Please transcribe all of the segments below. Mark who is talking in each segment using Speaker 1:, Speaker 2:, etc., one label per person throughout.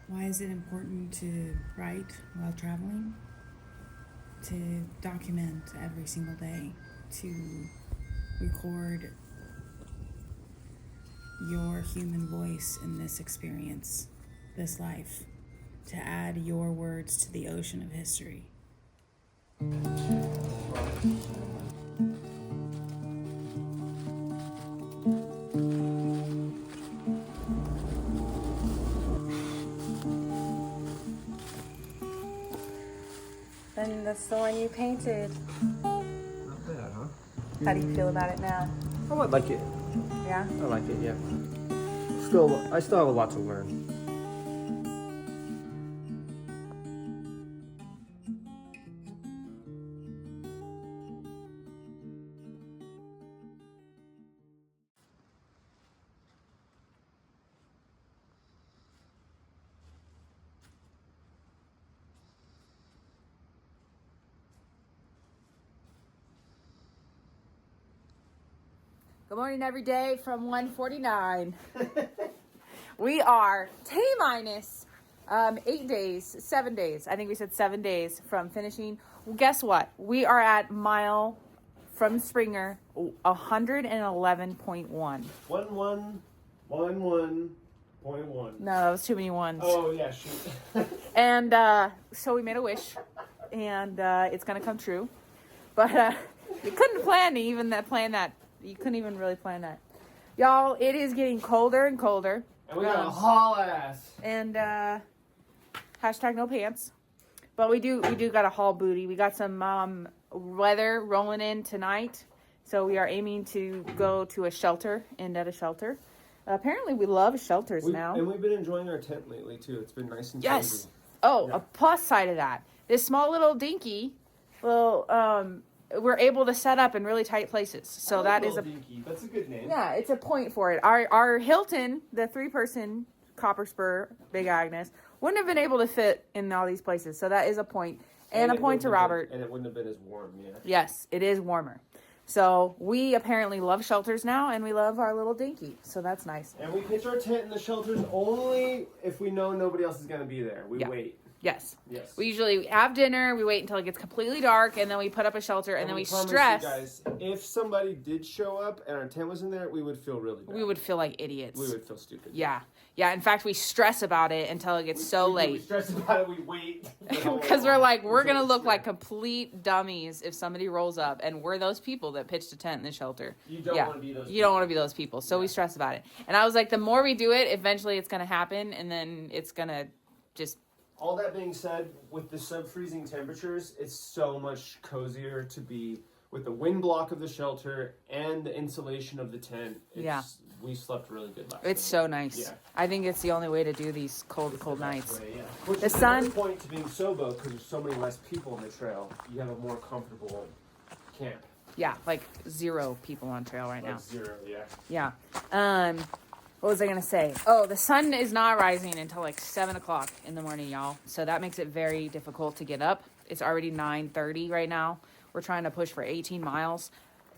Speaker 1: Why is it important to write while traveling? To document every single day, to record your human voice in this experience, this life, to add your words to the ocean of history.
Speaker 2: And that's the one you painted.
Speaker 3: Not bad, huh?
Speaker 2: How do you feel about it now?
Speaker 3: I would like it.
Speaker 2: Yeah?
Speaker 3: I like it, yeah. I still have a lot to learn.
Speaker 2: Good morning, every day from 149. We are T-minus 8 days, 7 days. I think we said 7 days from finishing. Well, guess what? We are at mile from Springer 111.1.
Speaker 3: 1111.1.
Speaker 2: No, that was too many ones.
Speaker 3: Oh, yeah, shoot.
Speaker 2: And so we made a wish, and it's going to come true. But you couldn't plan that. You couldn't even really plan that. Y'all, it is getting colder and colder.
Speaker 3: And we got a haul ass.
Speaker 2: And hashtag no pants. But we do got a haul booty. We got some weather rolling in tonight. So we are aiming to go to a shelter, end at a shelter. Apparently we love shelters now.
Speaker 3: And we've been enjoying our tent lately, too. It's been nice and
Speaker 2: Yes.
Speaker 3: cozy.
Speaker 2: Oh,
Speaker 3: Yeah.
Speaker 2: A plus side of that. This small little dinky, we're able to set up in really tight places. So that is
Speaker 3: dinky. That's a good name.
Speaker 2: Yeah, it's a point for it. Our Hilton, the 3-person Copper Spur, Big Agnes, wouldn't have been able to fit in all these places. So that is a point. And a point to Robert.
Speaker 3: And it wouldn't have been as warm, yeah.
Speaker 2: Yes, it is warmer. So we apparently love shelters now, and we love our little dinky. So that's nice.
Speaker 3: And we pitch our tent in the shelters only if we know nobody else is going to be there. We wait.
Speaker 2: Yes.
Speaker 3: Yes.
Speaker 2: We usually have dinner, we wait until it gets completely dark, and then we put up a shelter, and then we stress.
Speaker 3: You guys, if somebody did show up and our tent was in there, we would feel really bad.
Speaker 2: We would feel like idiots.
Speaker 3: We would feel stupid.
Speaker 2: Yeah. Yeah, in fact, we stress about it until it gets late.
Speaker 3: We stress about it, we wait.
Speaker 2: Because we're like, we're going to look like complete dummies if somebody rolls up, and we're those people that pitched a tent in the shelter.
Speaker 3: You don't want to be those people.
Speaker 2: You don't want to be those people, so we stress about it. And I was like, the more we do it, eventually it's going to happen, and then it's going to just...
Speaker 3: All that being said, with the sub-freezing temperatures, it's so much cozier to be with the wind block of the shelter and the insulation of the tent. We slept really good last night.
Speaker 2: It's so nice.
Speaker 3: Yeah.
Speaker 2: I think it's the only way to do these cold nights.
Speaker 3: Way, yeah. Which
Speaker 2: The
Speaker 3: is
Speaker 2: sun...
Speaker 3: another point to being Sobo, because there's so many less people on the trail. You have a more comfortable camp.
Speaker 2: Yeah, like 0 people on trail right now.
Speaker 3: 0, yeah.
Speaker 2: Yeah. What was I going to say? Oh, the sun is not rising until like 7 o'clock in the morning, y'all. So that makes it very difficult to get up. It's already 9:30 right now. We're trying to push for 18 miles.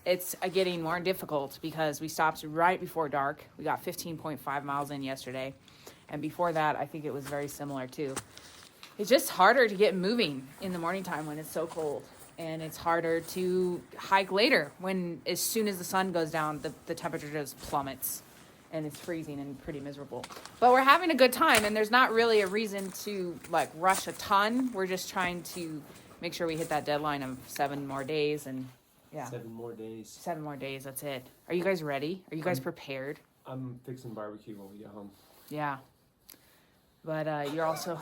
Speaker 2: It's getting more difficult because we stopped right before dark. We got 15.5 miles in yesterday. And before that, I think it was very similar too. It's just harder to get moving in the morning time when it's so cold. And it's harder to hike later when as soon as the sun goes down, the temperature just plummets. And it's freezing and pretty miserable. But we're having a good time, and there's not really a reason to like rush a ton. We're just trying to make sure we hit that deadline of 7 more days, and yeah.
Speaker 3: 7 more days.
Speaker 2: 7 more days, that's it. Are you guys ready? Are you guys prepared?
Speaker 3: I'm fixing barbecue when we get home.
Speaker 2: Yeah. But you're also,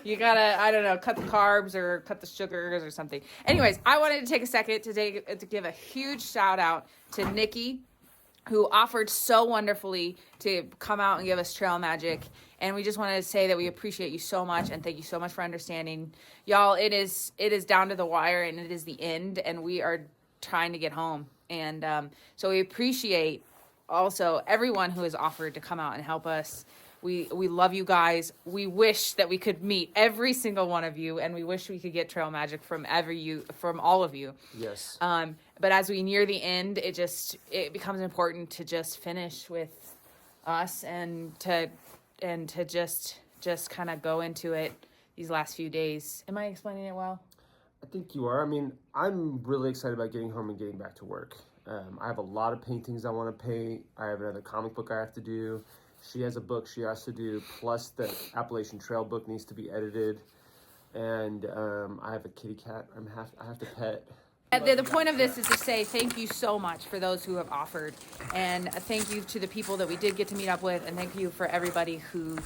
Speaker 2: you gotta, I don't know, cut the carbs or cut the sugars or something. Anyways, I wanted to take a second to give a huge shout out to Nikki, who offered so wonderfully to come out and give us trail magic. And we just wanted to say that we appreciate you so much and thank you so much for understanding. Y'all, it is down to the wire and it is the end and we are trying to get home. And so we appreciate also everyone who has offered to come out and help us. We love you guys. We wish that we could meet every single one of you, and we wish we could get trail magic from all of you.
Speaker 3: Yes.
Speaker 2: But as we near the end, it becomes important to just finish with us and to just just kind of go into it these last few days. Am I explaining it well?
Speaker 3: I think you are. I mean, I'm really excited about getting home and getting back to work. I have a lot of paintings I want to paint. I have another comic book I have to do. She has a book she has to do, plus the Appalachian Trail book needs to be edited. And I have a kitty cat I have to pet.
Speaker 2: The point of this is to say thank you so much for those who have offered, and thank you to the people that we did get to meet up with, and thank you for everybody who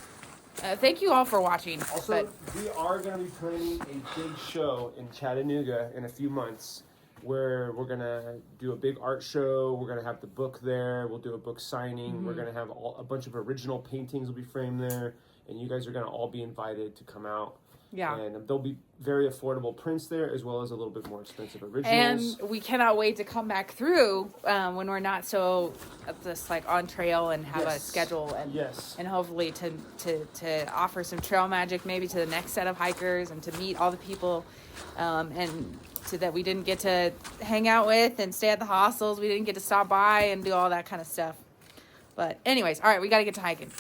Speaker 2: thank you all for watching.
Speaker 3: Also, we are going to be planning a big show in Chattanooga in a few months, where we're going to do a big art show. We're going to have the book there. We'll do a book signing. We're going to have a bunch of original paintings will be framed there, and you guys are going to all be invited to come out.
Speaker 2: Yeah.
Speaker 3: And there'll be very affordable prints there, as well as a little bit more expensive originals.
Speaker 2: And we cannot wait to come back through when we're not so just like on trail and have a schedule, and and hopefully to offer some trail magic maybe to the next set of hikers, and to meet all the people and to that we didn't get to hang out with and stay at the hostels. We didn't get to stop by and do all that kind of stuff. But anyways, all right, we got to get to hiking.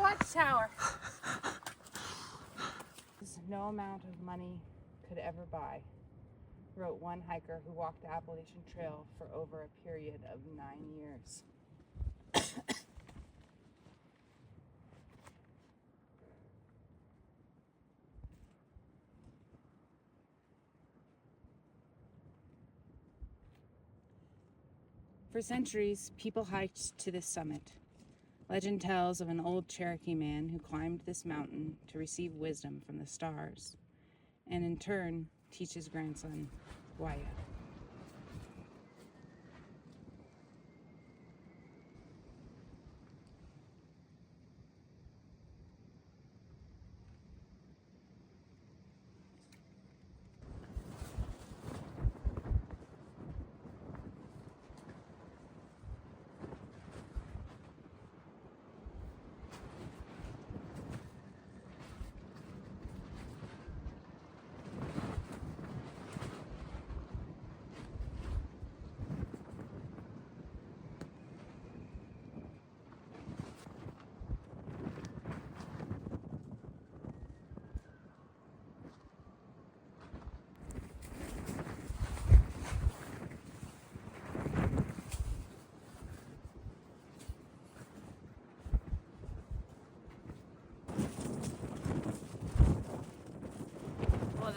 Speaker 2: Watchtower. No amount of money could ever buy, wrote one hiker who walked the Appalachian Trail for over a period of 9 years. For centuries, people hiked to this summit. Legend tells of an old Cherokee man who climbed this mountain to receive wisdom from the stars, and in turn teach his grandson, Wayah.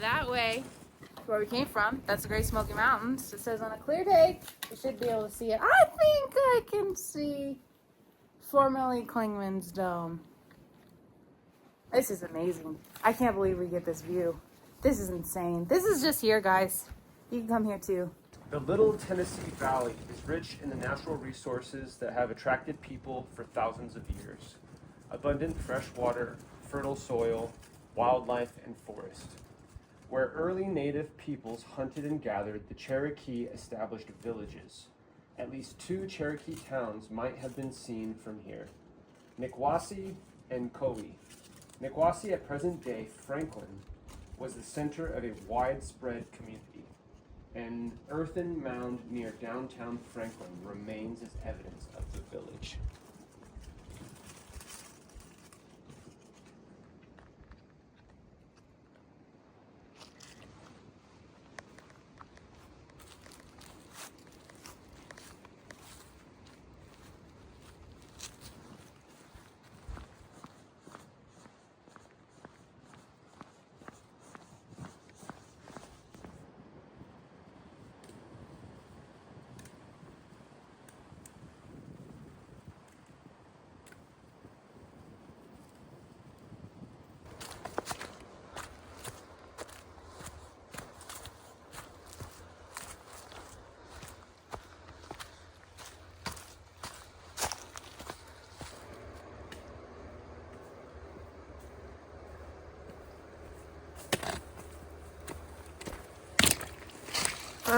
Speaker 2: That way, where we came from, that's the Great Smoky Mountains. It says on a clear day, you should be able to see it. I think I can see formerly Klingman's Dome. This is amazing. I can't believe we get this view. This is insane. This is just here, guys. You can come here too.
Speaker 3: The Little Tennessee Valley is rich in the natural resources that have attracted people for thousands of years. Abundant fresh water, fertile soil, wildlife, and forest. Where early native peoples hunted and gathered, the Cherokee established villages. At least 2 Cherokee towns might have been seen from here, Nikwasi and Kowee. Nikwasi, at present-day Franklin, was the center of a widespread community. An earthen mound near downtown Franklin remains as evidence of the village.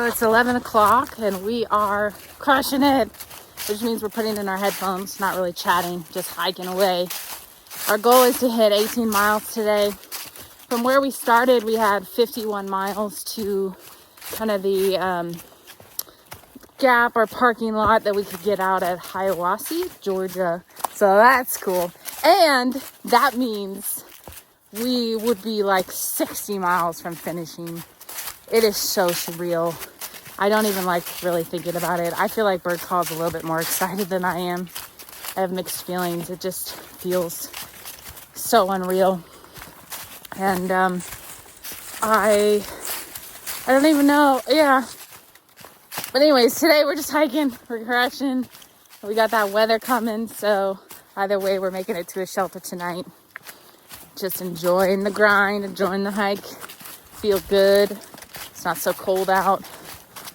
Speaker 2: It's 11 o'clock and we are crushing it, which means we're putting in our headphones, not really chatting, just hiking away. Our goal is to hit 18 miles today. from where we started, we had 51 miles to kind of the gap or parking lot that we could get out at Hiawassee, Georgia. So that's cool. And that means we would be like 60 miles from finishing. It is so surreal. I don't even like really thinking about it. I feel like Bird Call's a little bit more excited than I am. I have mixed feelings. It just feels so unreal. And I don't even know. Yeah. But anyways, today we're just hiking. We're crashing. We got that weather coming. So either way, we're making it to a shelter tonight. Just enjoying the grind, enjoying the hike. Feel good. It's not so cold out.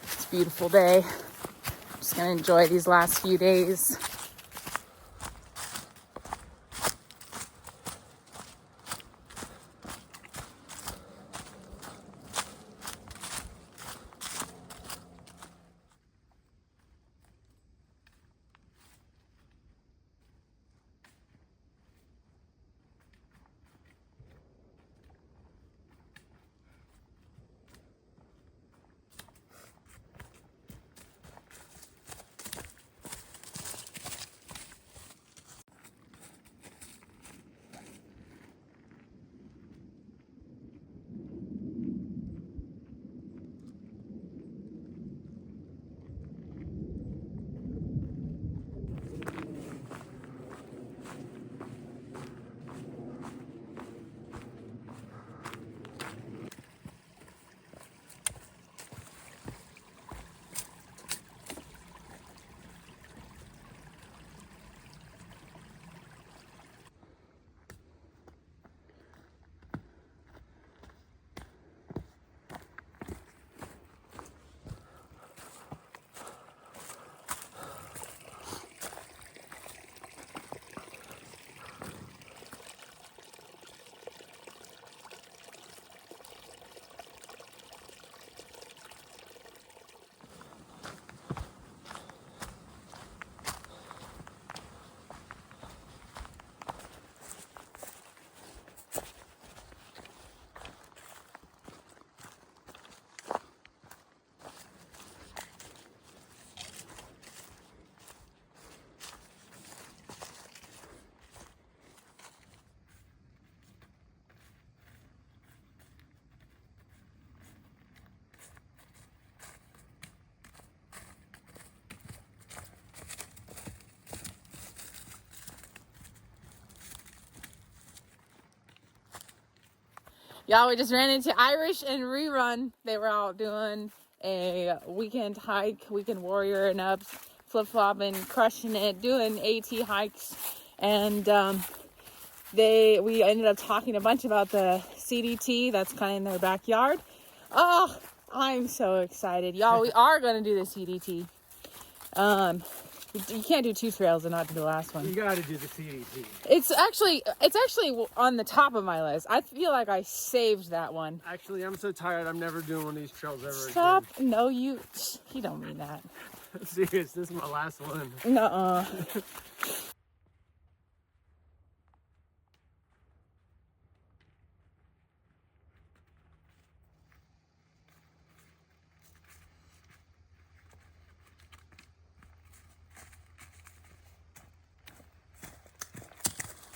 Speaker 2: It's a beautiful day. Just gonna enjoy these last few days. Y'all, we just ran into Irish and Rerun. They were out doing a weekend hike, weekend warrior and up, flip-flopping, crushing it, doing AT hikes. And we ended up talking a bunch about the CDT that's kind of in their backyard. Oh, I'm so excited. Y'all, we are going to do the CDT. You can't do 2 trails and not do the last one.
Speaker 3: You gotta do the CDT.
Speaker 2: It's actually on the top of my list. I feel like I saved that one.
Speaker 3: Actually, I'm so tired. I'm never doing one of these trails ever
Speaker 2: Stop. Again. No, you don't mean that.
Speaker 3: Serious, this is my last one.
Speaker 2: Nuh-uh.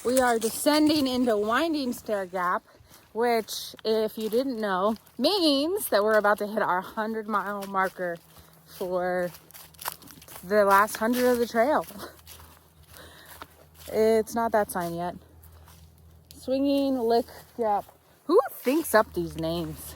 Speaker 2: We are descending into Winding Stair Gap, which, if you didn't know, means that we're about to hit our 100-mile marker for the last 100 of the trail. It's not that sign yet. Swinging Lick Gap. Who thinks up these names?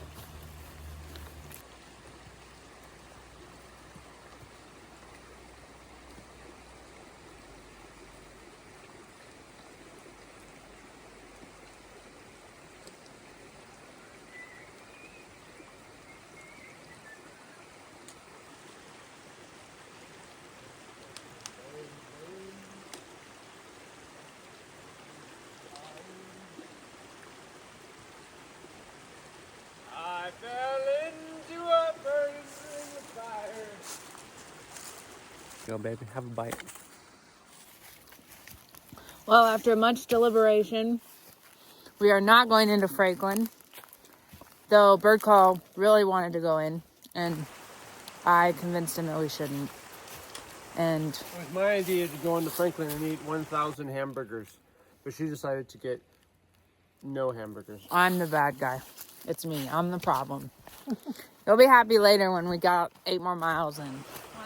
Speaker 3: I fell into a burning fire. Go, baby, have a bite.
Speaker 2: Well, after much deliberation, we are not going into Franklin. Though Bird Call really wanted to go in, and I convinced him that we shouldn't. And
Speaker 3: it was my idea to go into Franklin and eat 1,000 hamburgers, but she decided to get no hamburgers.
Speaker 2: I'm the bad guy. It's me. I'm the problem. You'll be happy later when we got 8 more miles in. One of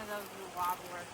Speaker 2: those little wobblers.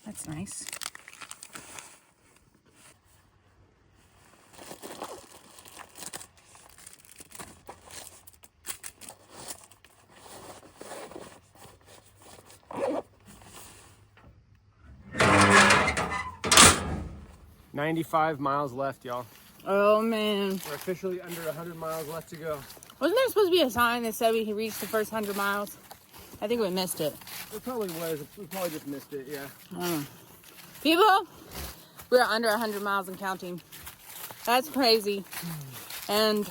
Speaker 2: That's nice.
Speaker 3: $95 miles left, y'all.
Speaker 2: Oh, man.
Speaker 3: We're officially under 100 miles left to go.
Speaker 2: Wasn't there supposed to be a sign that said we reached the first 100 miles? I think we missed it.
Speaker 3: It probably was. We probably just missed it, yeah.
Speaker 2: People, we're under 100 miles and counting. That's crazy. And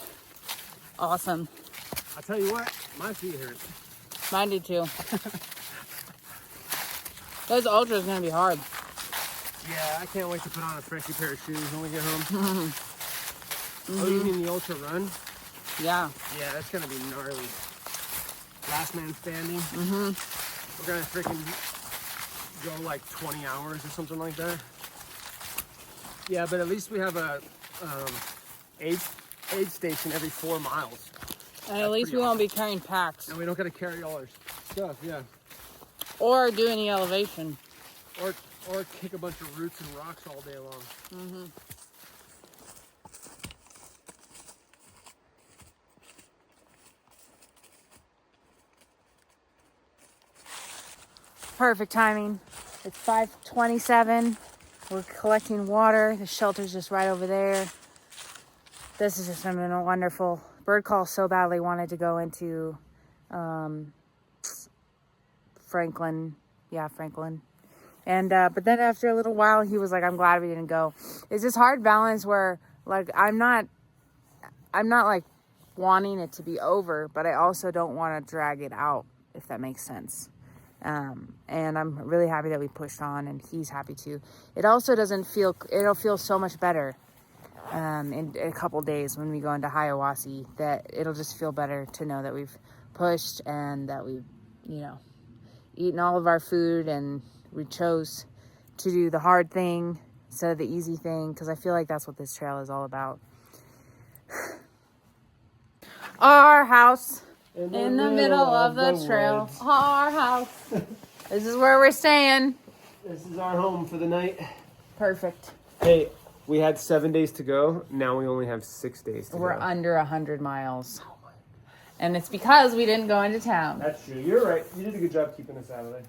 Speaker 2: awesome.
Speaker 3: I'll tell you what, my feet hurt.
Speaker 2: Mine do too. Those ultras are going to be hard.
Speaker 3: Yeah, I can't wait to put on a freshy pair of shoes when we get home. Oh, you mean the ultra run?
Speaker 2: Yeah.
Speaker 3: Yeah, that's going to be gnarly. Last man standing. We're going to freaking go like 20 hours or something like that. Yeah, but at least we have a aid station every 4 miles.
Speaker 2: And at least we won't be carrying packs.
Speaker 3: And we don't got to carry all our stuff, yeah.
Speaker 2: Or do any elevation.
Speaker 3: Or kick a bunch of roots and rocks all day long.
Speaker 2: Perfect timing. It's 5:27. We're collecting water. The shelter's just right over there. This has just been wonderful. Bird Call so badly wanted to go into Franklin. Yeah, Franklin. And but then after a little while, he was like, "I'm glad we didn't go." It's this hard balance where, like, I'm not like wanting it to be over, but I also don't want to drag it out, if that makes sense. And I'm really happy that we pushed on, and he's happy too. It also it'll feel so much better in a couple days when we go into Hiawassee, that it'll just feel better to know that we've pushed and that we've, eaten all of our food, and we chose to do the hard thing instead of the easy thing, because I feel like that's what this trail is all about. Our house
Speaker 3: In
Speaker 2: the middle of the trail.
Speaker 3: woods.
Speaker 2: Our house. This is where we're staying.
Speaker 3: This is our home for the night.
Speaker 2: Perfect.
Speaker 3: Hey, we had 7 days to go. Now we only have 6 days to
Speaker 2: We're
Speaker 3: go.
Speaker 2: under 100 miles. And it's because we didn't go into town.
Speaker 3: That's true. You're right. You did a good job keeping us out of there.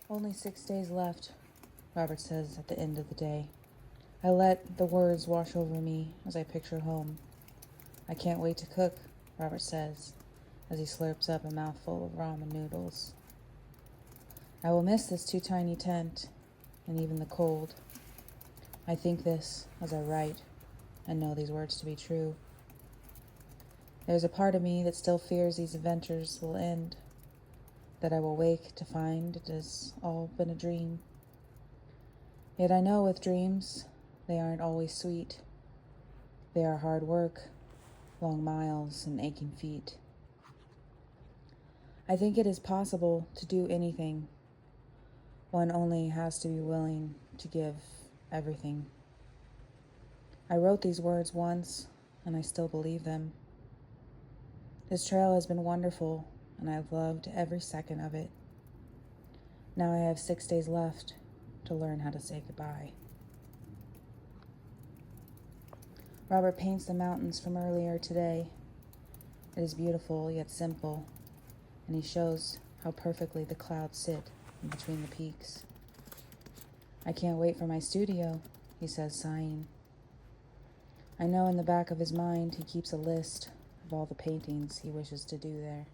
Speaker 4: Only 6 days left, Robert says at the end of the day. I let the words wash over me as I picture home. I can't wait to cook, Robert says, as he slurps up a mouthful of ramen noodles. I will miss this too tiny tent, and even the cold. I think this as I write, and know these words to be true. There's a part of me that still fears these adventures will end, that I will wake to find it has all been a dream. Yet I know with dreams, they aren't always sweet. They are hard work, long miles, and aching feet. I think it is possible to do anything. One only has to be willing to give everything. I wrote these words once, and I still believe them. This trail has been wonderful, and I've loved every second of it. Now I have 6 days left to learn how to say goodbye. Robert paints the mountains from earlier today. It is beautiful yet simple, and he shows how perfectly the clouds sit in between the peaks. I can't wait for my studio, he says, sighing. I know in the back of his mind he keeps a list of all the paintings he wishes to do there.